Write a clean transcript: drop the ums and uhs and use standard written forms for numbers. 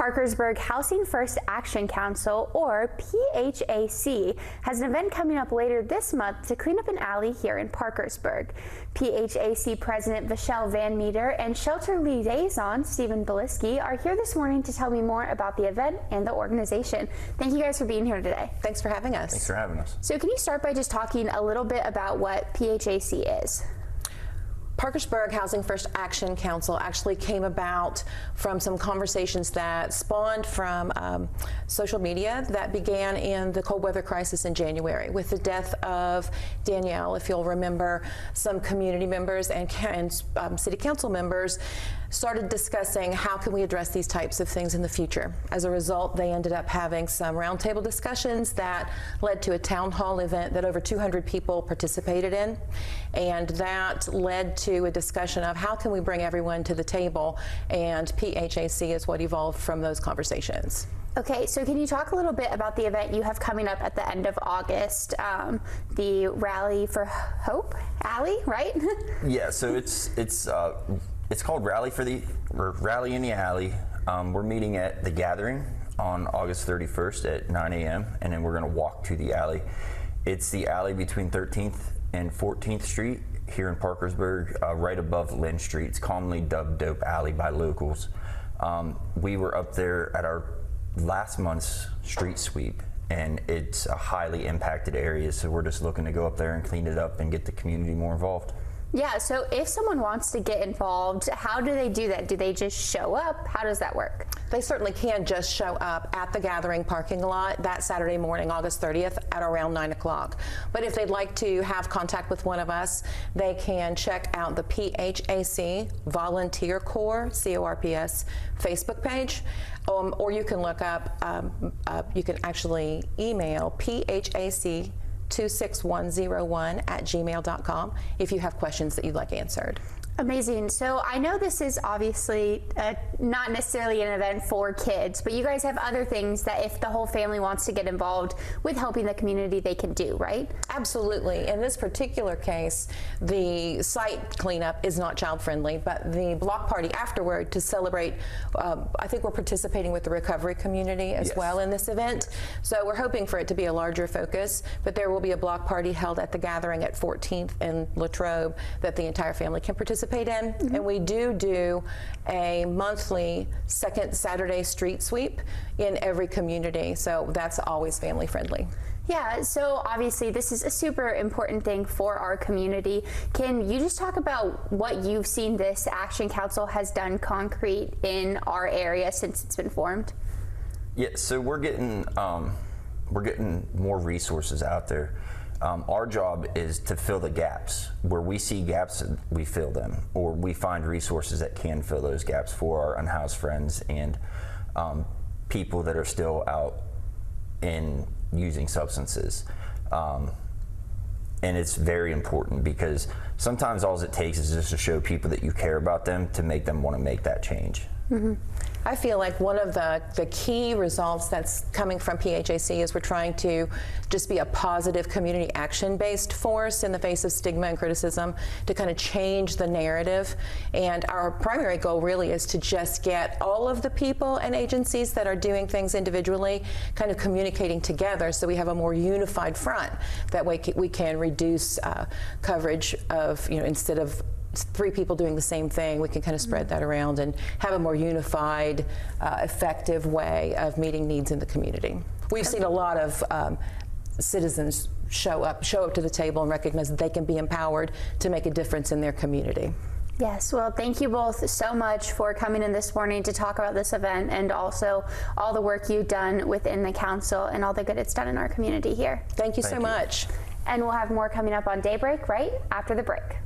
Parkersburg Housing-First Action Council, or PHAC, has an event coming up later this month to clean up an alley here in Parkersburg. PHAC President Vachelle Van Meter and Shelter Liaison Stephen Beliski are here this morning to tell me more about the event and the organization. Thank you guys for being here today. Thanks for having us. Thanks for having us. So can you start by just talking a little bit about what PHAC is? Parkersburg Housing-First Action Council actually came about from some conversations that spawned from social media that began in the cold weather crisis in January with the death of Danielle. If you'll remember, some community members and city council members started discussing how can we address these types of things in the future. As a result, they ended up having some roundtable discussions that led to a town hall event that over 200 people participated in, and that led to a discussion of how can we bring everyone to the table, and PHAC is what evolved from those conversations. Okay, so can you talk a little bit about the event you have coming up at the end of August, the Rally for Hope Alley, right? Yeah, so it's called Rally in the Alley. We're meeting at the Gathering on August 31st at 9 a.m. and then we're going to walk to the alley. It's the alley between 13th and 14th Street here in Parkersburg, right above Lynn Street. It's commonly dubbed Dope Alley by locals. We were up there at our last month's street sweep, and it's a highly impacted area, so we're just looking to go up there and clean it up and get the community more involved. Yeah, so if someone wants to get involved, how do they do that? Do they just show up? How does that work? They certainly can just show up at the Gathering parking lot that Saturday morning, August 30th at around 9 o'clock. But if they'd like to have contact with one of us, they can check out the PHAC Volunteer Corps, CORPS, Facebook page, or you can look up, you can actually email PHAC 26101@gmail.com if you have questions that you'd like answered. Amazing. So I know this is obviously not necessarily an event for kids, but you guys have other things that if the whole family wants to get involved with helping the community, they can do, right? Absolutely. In this particular case, the site cleanup is not child friendly, but the block party afterward to celebrate, I think we're participating with the recovery community as well in this event. So we're hoping for it to be a larger focus, but there will be a block party held at the Gathering at 14th and Latrobe that the entire family can participate in, and we do a monthly second Saturday street sweep in every community, so that's always family friendly. Yeah, so obviously this is a super important thing for our community. Can you just talk about what you've seen this Action Council has done concrete in our area since it's been formed? Yeah, so we're getting more resources out there. Our job is to fill the gaps. Where we see gaps, we fill them, or we find resources that can fill those gaps for our unhoused friends and people that are still out in using substances. And it's very important because sometimes all it takes is just to show people that you care about them to make them want to make that change. I feel like one of the key results that's coming from PHAC is we're trying to just be a positive community action-based force in the face of stigma and criticism to kind of change the narrative. And our primary goal really is to just get all of the people and agencies that are doing things individually kind of communicating together so we have a more unified front. That way we can reduce coverage of, instead of 3 people doing the same thing, we can kind of spread that around and have a more unified, effective way of meeting needs in the community. We've seen a lot of citizens show up to the table and recognize that they can be empowered to make a difference in their community. Yes, well, thank you both so much for coming in this morning to talk about this event and also all the work you've done within the council and all the good it's done in our community here. Thank you so much. And we'll have more coming up on Daybreak right after the break.